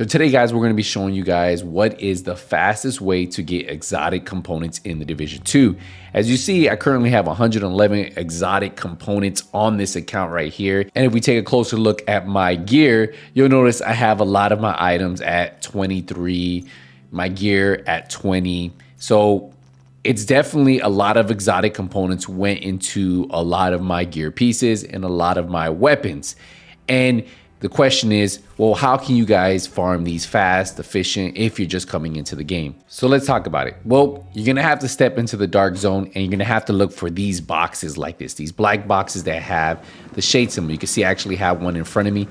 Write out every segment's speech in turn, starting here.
So today, guys, we're going to be showing you guys what is the fastest way to get exotic components in the Division 2. As you see, I currently have 111 exotic components on this account right here. And if we take a closer look at my gear, you'll notice I have a lot of my items at 23, my gear at 20. So it's definitely a lot of exotic components went into a lot of my gear pieces and a lot of my weapons. And the question is, well, how can you guys farm these fast, efficient, if you're just coming into the game? So let's talk about it. Well, you're gonna have to step into the dark zone and you're gonna have to look for these boxes like this, these black boxes that have the shade symbol. You can see I actually have one in front of me.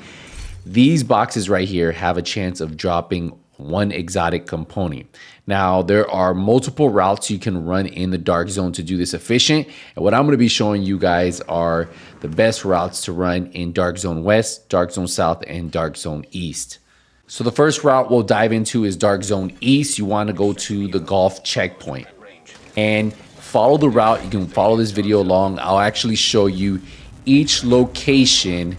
These boxes right here have a chance of dropping one exotic component. Now, there are multiple routes you can run in the dark zone to do this efficient. And what I'm going to be showing you guys are the best routes to run in Dark Zone West, Dark Zone South, and Dark Zone East. So the first route we'll dive into is Dark Zone East. You want to go to the golf checkpoint and follow the route. You can follow this video along. I'll actually show you each location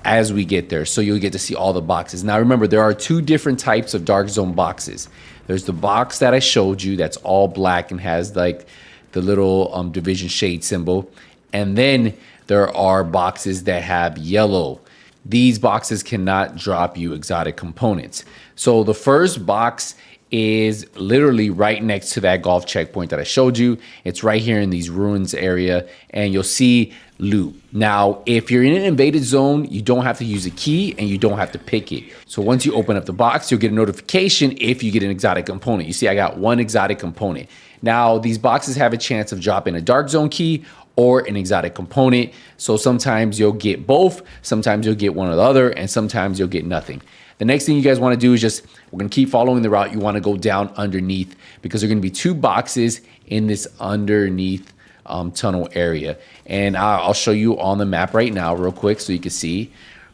as we get there, so you'll get to see all the boxes. Now remember, there are two different types of dark zone boxes. There's the box that I showed you that's all black and has like the little division shade symbol, and then there are boxes that have yellow. These boxes cannot drop you exotic components. So the first box is literally right next to that golf checkpoint that I showed you. It's right here in these ruins area, and you'll see loot. Now, if you're in an invaded zone, you don't have to use a key and you don't have to pick it. So once you open up the box, you'll get a notification if you get an exotic component. You see, I got one exotic component. Now, these boxes have a chance of dropping a dark zone key or an exotic component. So sometimes you'll get both, sometimes you'll get one or the other, and sometimes you'll get nothing. The next thing you guys want to do is we're going to keep following the route. You want to go down underneath because there are going to be two boxes in this underneath tunnel area. And I'll show you on the map right now real quick so you can see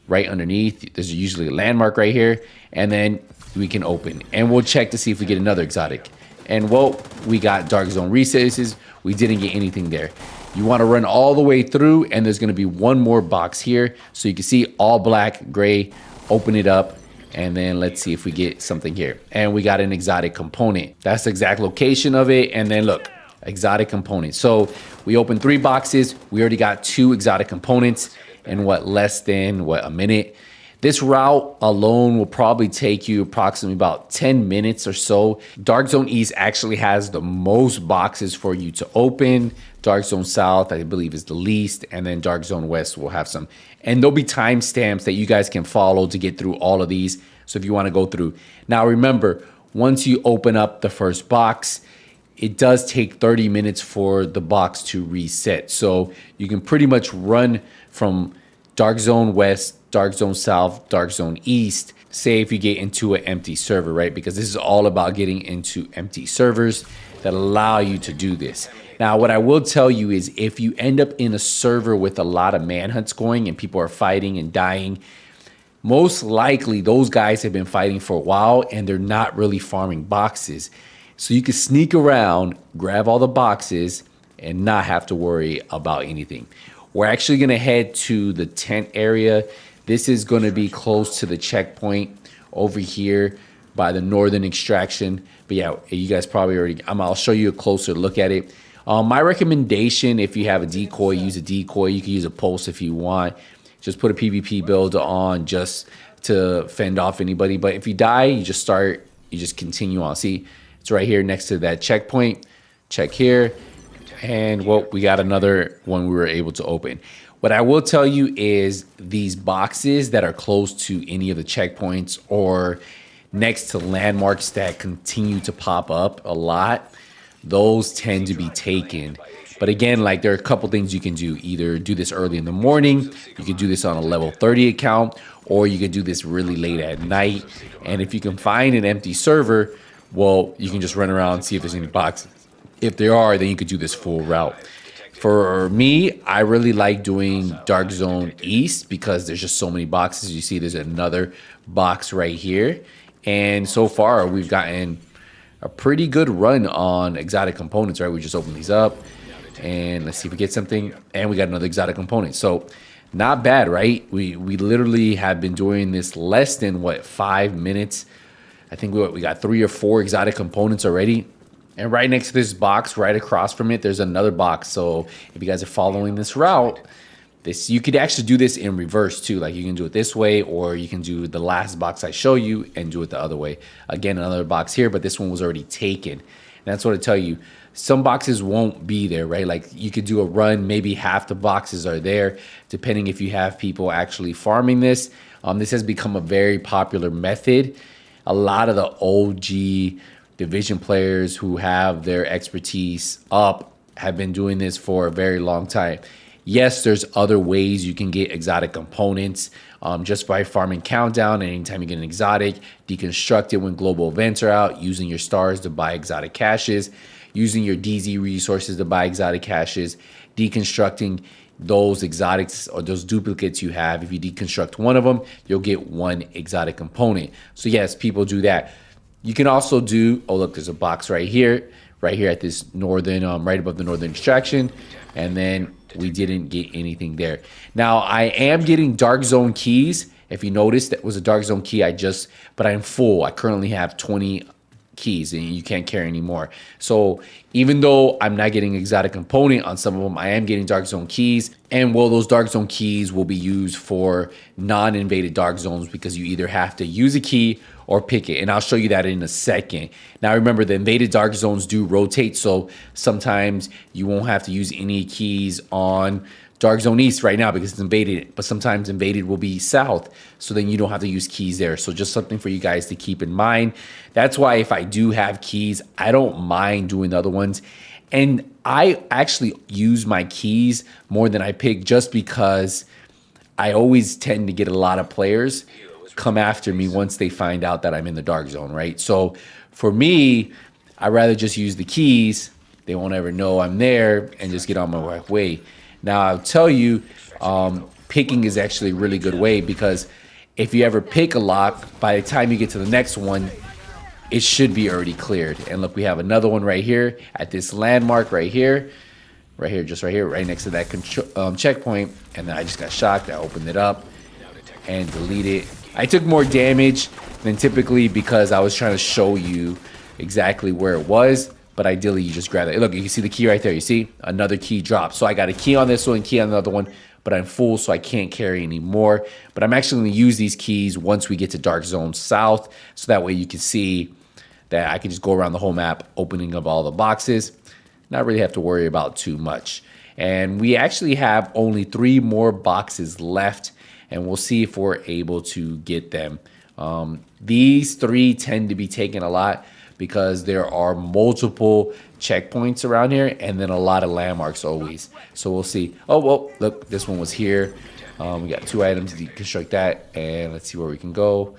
right underneath. There's usually a landmark right here, and then we can open. And we'll check to see if we get another exotic. And well, we got Dark Zone Recesses. We didn't get anything there. You want to run all the way through, and there's going to be one more box here. So you can see all black, gray, open it up. And then let's see if we get something here. And we got an exotic component. That's the exact location of it. And then look, exotic component. So we opened 3 boxes. We already got 2 exotic components in less than a minute. This route alone will probably take you approximately about 10 minutes or so. Dark Zone East actually has the most boxes for you to open. Dark Zone South, I believe, is the least. And then Dark Zone West will have some. And there'll be timestamps that you guys can follow to get through all of these. So if you want to go through. Now remember, once you open up the first box, it does take 30 minutes for the box to reset. So you can pretty much run from Dark Zone West, Dark Zone South, Dark Zone East, say if you get into an empty server, right? Because this is all about getting into empty servers that allow you to do this. Now, what I will tell you is if you end up in a server with a lot of manhunts going and people are fighting and dying, most likely those guys have been fighting for a while and they're not really farming boxes. So you can sneak around, grab all the boxes, and not have to worry about anything. We're actually gonna head to the tent area. This is gonna be close to the checkpoint over here by the northern extraction. But yeah, you guys probably already, I'll show you a closer look at it. My recommendation, if you have a decoy, use a decoy. You can use a pulse if you want. Just put a PvP build on just to fend off anybody. But if you die, you just continue on. See, it's right here next to that checkpoint. Check here. And well, we got another one we were able to open. What I will tell you is these boxes that are close to any of the checkpoints or next to landmarks that continue to pop up a lot, those tend to be taken. But again, like there are a couple things you can do. Either do this early in the morning, you can do this on a level 30 account, or you can do this really late at night. And if you can find an empty server, well, you can just run around and see if there's any boxes. If there are, then you could do this full route. For me, I really like doing Dark Zone East because there's just so many boxes. You see there's another box right here. And so far, we've gotten a pretty good run on exotic components, right? We just opened these up. And let's see if we get something. And we got another exotic component. So Not bad, right? We literally have been doing this less than what, 5 minutes. I think we got 3 or 4 exotic components already. And right next to this box, right across from it, there's another box. So if you guys are following this route, you could actually do this in reverse too. Like you can do it this way, or you can do the last box I show you and do it the other way. Again, another box here, but this one was already taken. And that's what I tell you. Some boxes won't be there, right? Like you could do a run, maybe half the boxes are there, depending if you have people actually farming this. This has become a very popular method. A lot of the OG division players who have their expertise up have been doing this for a very long time. Yes, there's other ways you can get exotic components just by farming Countdown. And anytime you get an exotic, deconstruct it when global events are out, using your stars to buy exotic caches, using your DZ resources to buy exotic caches, deconstructing those exotics or those duplicates you have. If you deconstruct one of them, you'll get one exotic component. So yes, people do that. You can also do, oh look, there's a box right here at this northern, right above the northern extraction. And then we didn't get anything there. Now I am getting dark zone keys. If you notice, that was a dark zone key but I'm full. I currently have 20 keys and you can't carry anymore. So even though I'm not getting exotic component on some of them, I am getting dark zone keys. And well, those dark zone keys will be used for non-invaded dark zones because you either have to use a key or pick it. And I'll show you that in a second. Now remember, the invaded dark zones do rotate. So sometimes you won't have to use any keys on Dark Zone East right now because it's invaded, but sometimes invaded will be south. So then you don't have to use keys there. So just something for you guys to keep in mind. That's why if I do have keys, I don't mind doing the other ones. And I actually use my keys more than I pick just because I always tend to get a lot of players come after me once they find out that I'm in the dark zone, right? So for me, I'd rather just use the keys. They won't ever know I'm there and just get on my way. Now, I'll tell you, picking is actually a really good way because if you ever pick a lock, by the time you get to the next one, it should be already cleared. And look, we have another one right here at this landmark right here, just right here, right next to that checkpoint. And then I just got shocked. I opened it up and deleted it. I took more damage than typically because I was trying to show you exactly where it was. But ideally, you just grab it. Look, you can see the key right there. You see? Another key dropped. So I got a key on this one, key on another one, but I'm full, so I can't carry anymore. But I'm actually going to use these keys once we get to Dark Zone South, so that way you can see that I can just go around the whole map, opening up all the boxes. Not really have to worry about too much. And we actually have only 3 more boxes left, and we'll see if we're able to get them. These 3 tend to be taken a lot because there are multiple checkpoints around here and then a lot of landmarks always. So we'll see. Oh, well, look, this one was here. We got 2 items to deconstruct that, and let's see where we can go.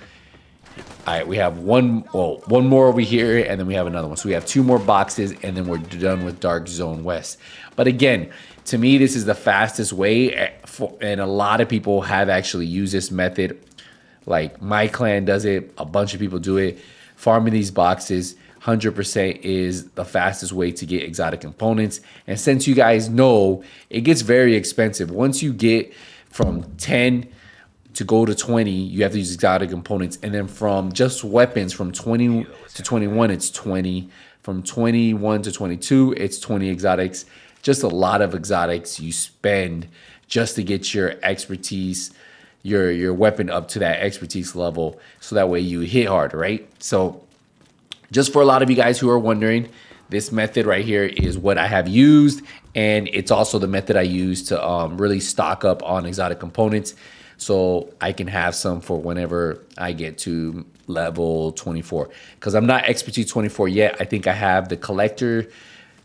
All right, we have one more over here, and then we have another one. So we have 2 more boxes, and then we're done with Dark Zone West. But again, to me, this is the fastest way, and a lot of people have actually used this method. Like my clan does it, a bunch of people do it. Farming these boxes 100% is the fastest way to get exotic components. And since you guys know, it gets very expensive. Once you get from 10 to go to 20, you have to use exotic components. And then from just weapons, from 20 to 21, it's 20. From 21 to 22, it's 20 exotics. Just a lot of exotics you spend just to get your expertise, your weapon up to that expertise level, so that way you hit hard, right? So just for a lot of you guys who are wondering, this method right here is what I have used, and it's also the method I use to really stock up on exotic components, so I can have some for whenever I get to level 24. Because I'm not expertise 24 yet. I think I have the collector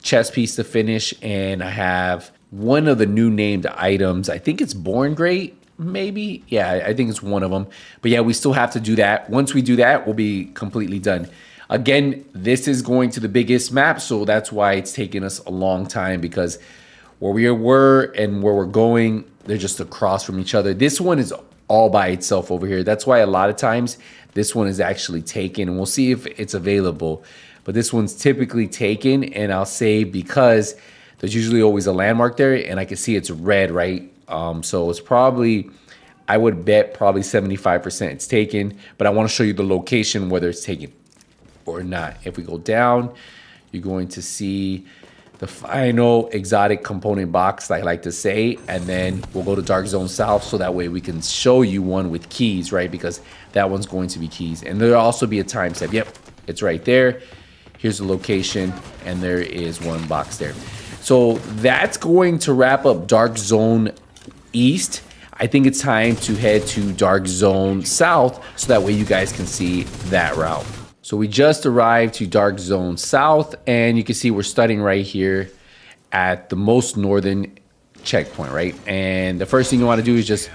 chest piece to finish, and I have one of the new named items. I think it's Born Great. Maybe. Yeah, I think it's one of them. But yeah, we still have to do that. Once we do that, we'll be completely done. Again, this is going to the biggest map, so that's why it's taken us a long time, because where we were and where we're going, they're just across from each other. This one is all by itself over here. That's why a lot of times this one is actually taken, and we'll see if it's available. But this one's typically taken, and I'll say because there's usually always a landmark there, and I can see it's red, right? So it's probably, I would bet probably 75% it's taken, but I want to show you the location, whether it's taken or not. If we go down, you're going to see the final exotic component box, I like to say, and then we'll go to Dark Zone South, so that way we can show you one with keys, right? Because that one's going to be keys. And there'll also be a time step. Yep, it's right there. Here's the location, and there is one box there. So that's going to wrap up Dark Zone East. I think it's time to head to Dark Zone South, so that way you guys can see that route. So we just arrived to Dark Zone South, and you can see we're starting right here at the most northern checkpoint, right? And the first thing you want to do is just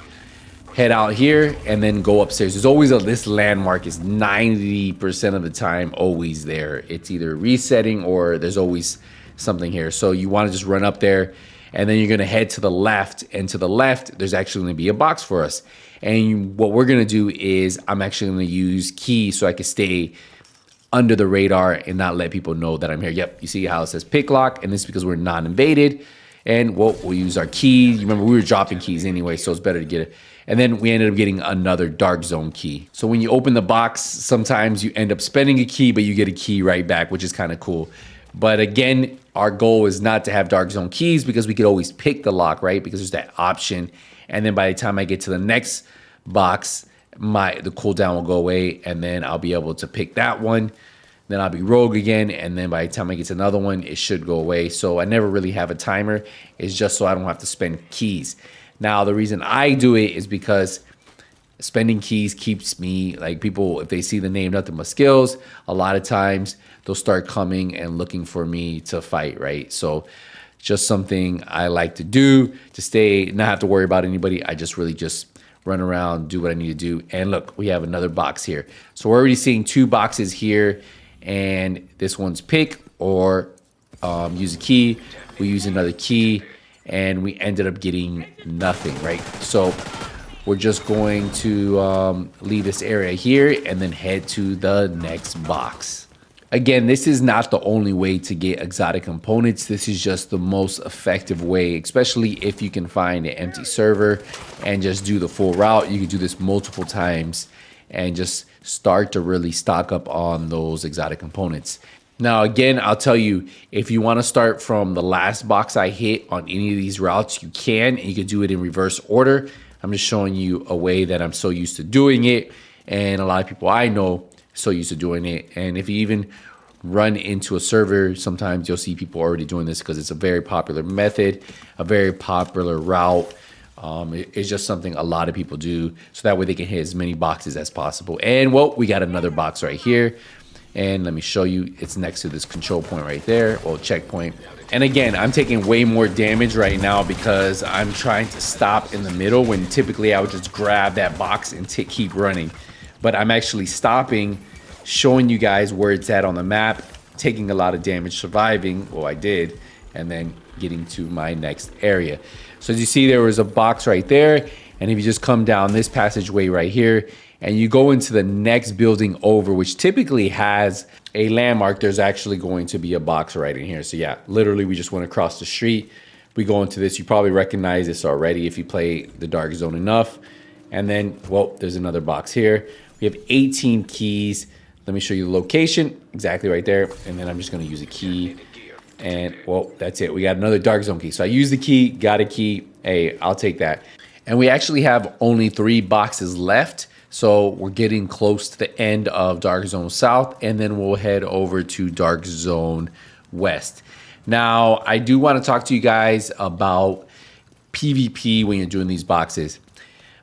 head out here and then go upstairs. There's always this landmark is 90% of the time always there. It's either resetting or there's always something here. So you want to just run up there, and then you're going to head to the left, and to the left, there's actually going to be a box for us. And what we're going to do is I'm actually going to use keys so I can stay under the radar and not let people know that I'm here. Yep, you see how it says pick lock, and this is because we're non-invaded. And we'll use our key. Remember, we were dropping keys anyway, so it's better to get it. And then we ended up getting another Dark Zone key. So when you open the box, sometimes you end up spending a key, but you get a key right back, which is kind of cool. But again, our goal is not to have Dark Zone keys, because we could always pick the lock, right? Because there's that option. And then by the time I get to the next box, the cooldown will go away, and then I'll be able to pick that one. Then I'll be rogue again, and then by the time I get to another one, it should go away. So I never really have a timer. It's just so I don't have to spend keys. Now, the reason I do it is because spending keys keeps me, like, people, if they see the name Nothing But Skills, a lot of times they'll start coming and looking for me to fight, right? So just something I like to do to not have to worry about anybody. I just really just run around, do what I need to do. And look, we have another box here. So we're already seeing two boxes here, and this one's pick or use a key. We use another key, and we ended up getting nothing, right? So we're just going to leave this area here and then head to the next box. Again, this is not the only way to get exotic components. This is just the most effective way, especially if you can find an empty server and just do the full route. You can do this multiple times and just start to really stock up on those exotic components. Now, again, I'll tell you, if you want to start from the last box I hit on any of these routes, you can, and you can do it in reverse order. I'm just showing you a way that I'm so used to doing it, and a lot of people I know so used to doing it. And if you even run into a server, sometimes you'll see people already doing this because it's a very popular method, a very popular route. It's just something a lot of people do, so that way they can hit as many boxes as possible. And well, we got another box right here, and let me show you. It's next to this control point right there, or checkpoint. And again, I'm taking way more damage right now because I'm trying to stop in the middle, when typically I would just grab that box and keep running. But I'm actually stopping, showing you guys where it's at on the map, taking a lot of damage, surviving, well, I did, and then getting to my next area. So as you see, there was a box right there, and if you just come down this passageway right here, and you go into the next building over, which typically has a landmark, there's actually going to be a box right in here. So yeah, literally we just went across the street. We go into this, you probably recognize this already if you play the Dark Zone enough. And then, well, there's another box here. We have 18 keys. Let me show you the location, exactly right there. And then I'm just gonna use a key. And well, that's it. We got another Dark Zone key. So I used the key, got a key. Hey, I'll take that. And we actually have only 3 boxes left. So we're getting close to the end of Dark Zone South, and then we'll head over to Dark Zone West. Now, I do want to talk to you guys about PvP when you're doing these boxes.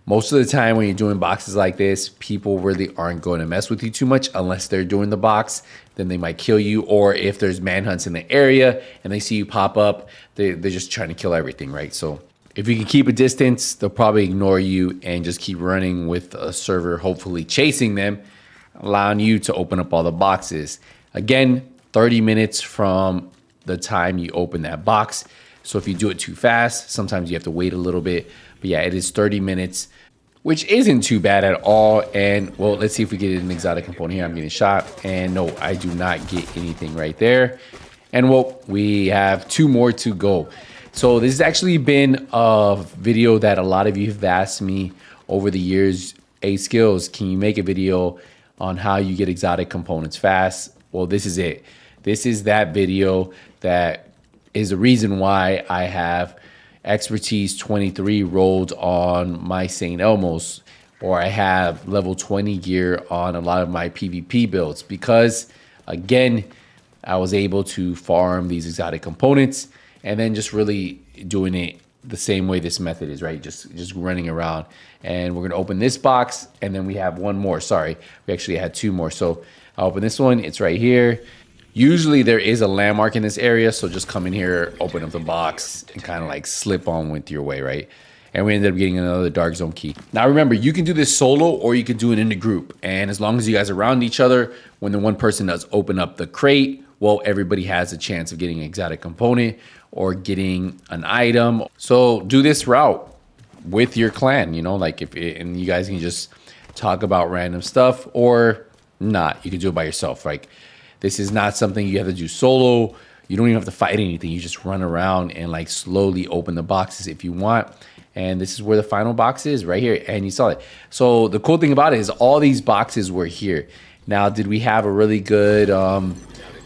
Most of the time when you're doing boxes like this, people really aren't going to mess with you too much unless they're doing the box. Then they might kill you, or if there's manhunts in the area and they see you pop up, they're just trying to kill everything, right? So if you can keep a distance, they'll probably ignore you and just keep running with a server, hopefully chasing them, allowing you to open up all the boxes. Again, 30 minutes from the time you open that box. So if you do it too fast, sometimes you have to wait a little bit. But yeah, it is 30 minutes, which isn't too bad at all. And well, let's see if we get an exotic component here. I'm getting shot, and no, I do not get anything right there. And well, we have 2 more to go. So this has actually been a video that a lot of you have asked me over the years. Hey, Skills, can you make a video on how you get exotic components fast? Well, this is it. This is that video that is the reason why I have expertise 23 rolled on my St. Elmo's, or I have level 20 gear on a lot of my PvP builds, because again, I was able to farm these exotic components and then just really doing it the same way this method is, right? Just running around. And we're gonna open this box, and then we have one more. Sorry, we actually had two more. So I'll open this one, it's right here. Usually there is a landmark in this area, so just come in here, open up the box, and kind of like slip on with your way, right? And we ended up getting another Dark Zone key. Now remember, you can do this solo or you can do it in a group. And as long as you guys are around each other, when the one person does open up the crate, well, everybody has a chance of getting an exotic component or getting an item. So do this route with your clan, you know, like and you guys can just talk about random stuff, or not. You can do it by yourself. Like, this is not something you have to do solo. You don't even have to fight anything. You just run around and like slowly open the boxes if you want. And this is where the final box is, right here. And you saw it. So the cool thing about it is all these boxes were here. Now, did we have a really good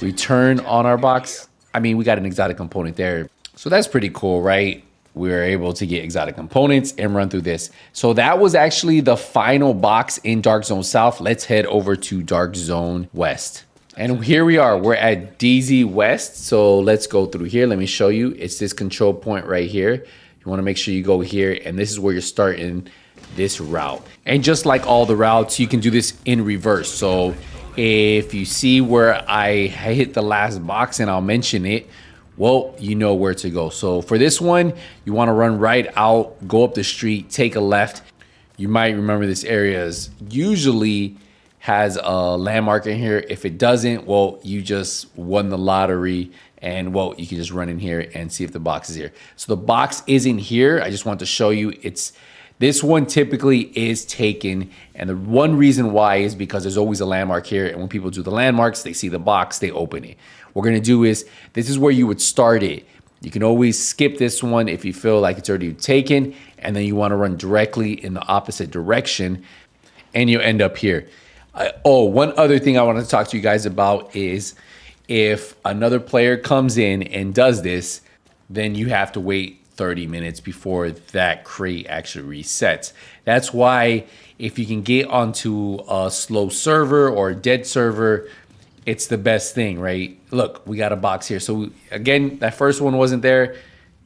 return on our box? I mean, we got an exotic component there. So that's pretty cool, right? We were able to get exotic components and run through this. So that was actually the final box in Dark Zone South. Let's head over to Dark Zone West. And here we are, we're at DZ West. So let's go through here. Let me show you. It's this control point right here. You wanna make sure you go here, and this is where you're starting this route. And just like all the routes, you can do this in reverse. So if you see where I hit the last box and I'll mention it, well, you know where to go. So for this one, you wanna run right out, go up the street, take a left. You might remember this area is usually has a landmark in here. If it doesn't, well, you just won the lottery, and well, you can just run in here and see if the box is here. So the box isn't here. I just want to show you, this one typically is taken, and the one reason why is because there's always a landmark here, and when people do the landmarks, they see the box, they open it. What we're gonna do is, this is where you would start it. You can always skip this one if you feel like it's already taken, and then you wanna run directly in the opposite direction, and you end up here. One other thing I wanted to talk to you guys about is, if another player comes in and does this, then you have to wait 30 minutes before that crate actually resets. That's why if you can get onto a slow server or a dead server, it's the best thing, right? Look, we got a box here. So again, that first one wasn't there.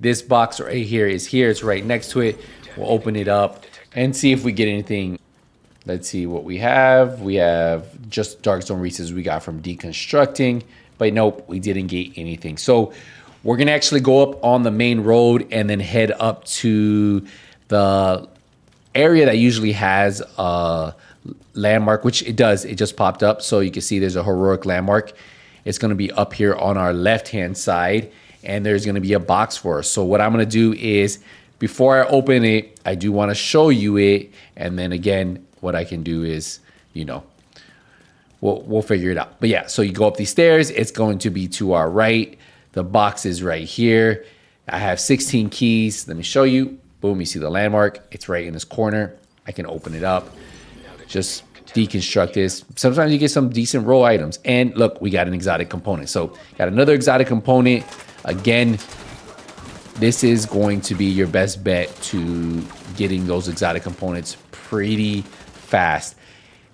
This box right here is here. It's right next to it. We'll open it up and see if we get anything. Let's see what we have. We have just Dark Zone Reese's we got from Deconstructing, but nope, we didn't get anything. So we're gonna actually go up on the main road and then head up to the area that usually has a landmark, which it does, it just popped up. So you can see there's a heroic landmark. It's gonna be up here on our left-hand side, and there's gonna be a box for us. So what I'm gonna do is, before I open it, I do wanna show you it, and then again, what I can do is, you know, we'll figure it out. But yeah, so you go up these stairs, it's going to be to our right. The box is right here. I have 16 keys. Let me show you. Boom, you see the landmark. It's right in this corner. I can open it up. Just deconstruct this. Sometimes you get some decent roll items. And look, we got an exotic component. So got another exotic component. Again, this is going to be your best bet to getting those exotic components pretty fast.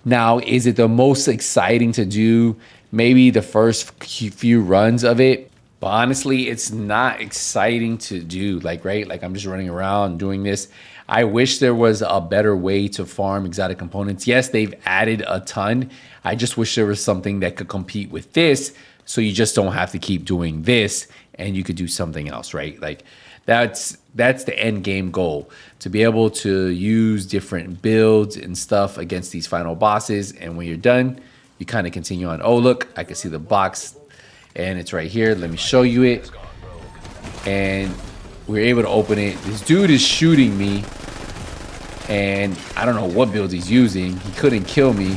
Now, is it the most exciting to do? Maybe the first few runs of it, but honestly, it's not exciting to do, like, right? Like, I'm just running around doing this. I wish there was a better way to farm exotic components. Yes, they've added a ton. I just wish there was something that could compete with this, so you just don't have to keep doing this and you could do something else, right? Like, that's the end game goal, to be able to use different builds and stuff against these final bosses. And when you're done, you kind of continue on. Oh, look, I can see the box and it's right here. Let me show you it. And we're able to open it. This dude is shooting me, and I don't know what build he's using. He couldn't kill me.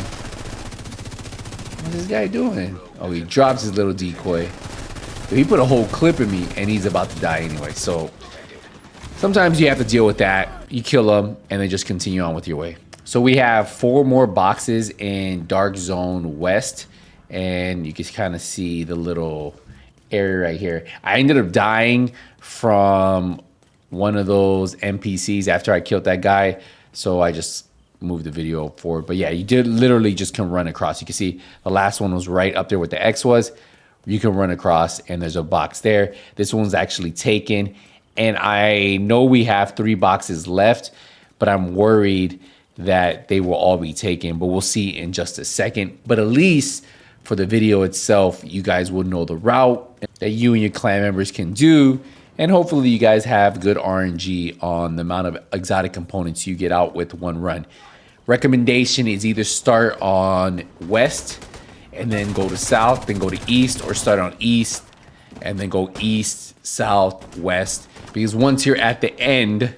What's this guy doing? Oh, he drops his little decoy. He put a whole clip in me, and he's about to die anyway. So sometimes you have to deal with that. You kill them and then just continue on with your way. So we have 4 more boxes in Dark Zone West, and you can kind of see the little area right here. I ended up dying from one of those NPCs after I killed that guy, so I just moved the video forward. But yeah, you did literally just can run across. You can see the last one was right up there where the X was. You can run across and there's a box there. This one's actually taken, and I know we have 3 boxes left, but I'm worried that they will all be taken, but we'll see in just a second. But at least for the video itself, you guys will know the route that you and your clan members can do, and hopefully you guys have good RNG on the amount of exotic components you get out with one run. Recommendation is either start on west and then go to south, then go to east, or start on east and then go east, south, west, because once you're at the end,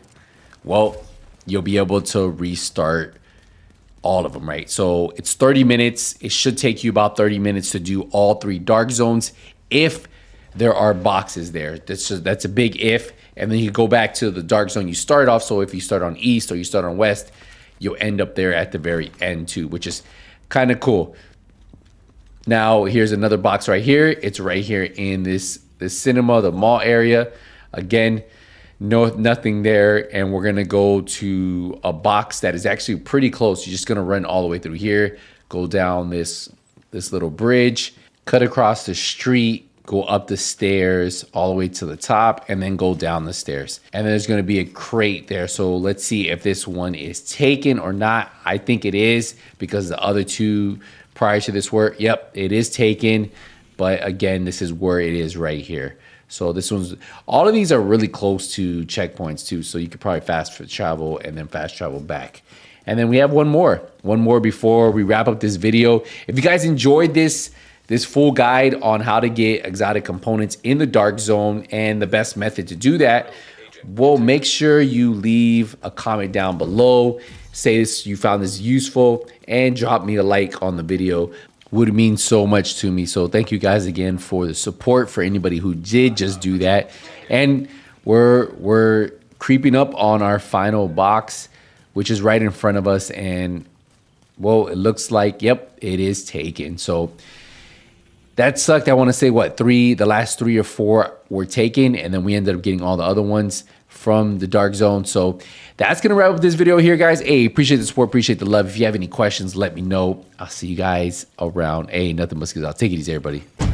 well, you'll be able to restart all of them, right? So it's 30 minutes. It should take you about 30 minutes to do all 3 dark zones if there are boxes there. That's a big if. And then you go back to the dark zone you started off. So if you start on east or you start on west, you'll end up there at the very end too, which is kind of cool. Now here's another box right here. It's right here in this cinema, the mall area. Again, nothing there, and we're gonna go to a box that is actually pretty close. You're just gonna run all the way through here, go down this little bridge, cut across the street, go up the stairs all the way to the top, and then go down the stairs. And then there's gonna be a crate there. So let's see if this one is taken or not. I think it is, because the other 2 prior to this were, yep, it is taken. But again, this is where it is right here. So this one's, all of these are really close to checkpoints too. So you could probably fast travel and then fast travel back. And then we have one more before we wrap up this video. If you guys enjoyed this full guide on how to get exotic components in the dark zone and the best method to do that, well, make sure you leave a comment down below. Say you found this useful, and drop me a like on the video. Would mean so much to me. So thank you guys again for the support, for anybody who did just do that. And we're creeping up on our final box, which is right in front of us, and well, it looks like, yep, it is taken. So that sucked. I want to say the last 3 or 4 were taken, and then we ended up getting all the other ones from the dark zone. So that's gonna wrap up this video here, guys. Hey, appreciate the support, appreciate the love. If you have any questions, let me know. I'll see you guys around. Hey, nothing but skills. I'll take it easy, everybody.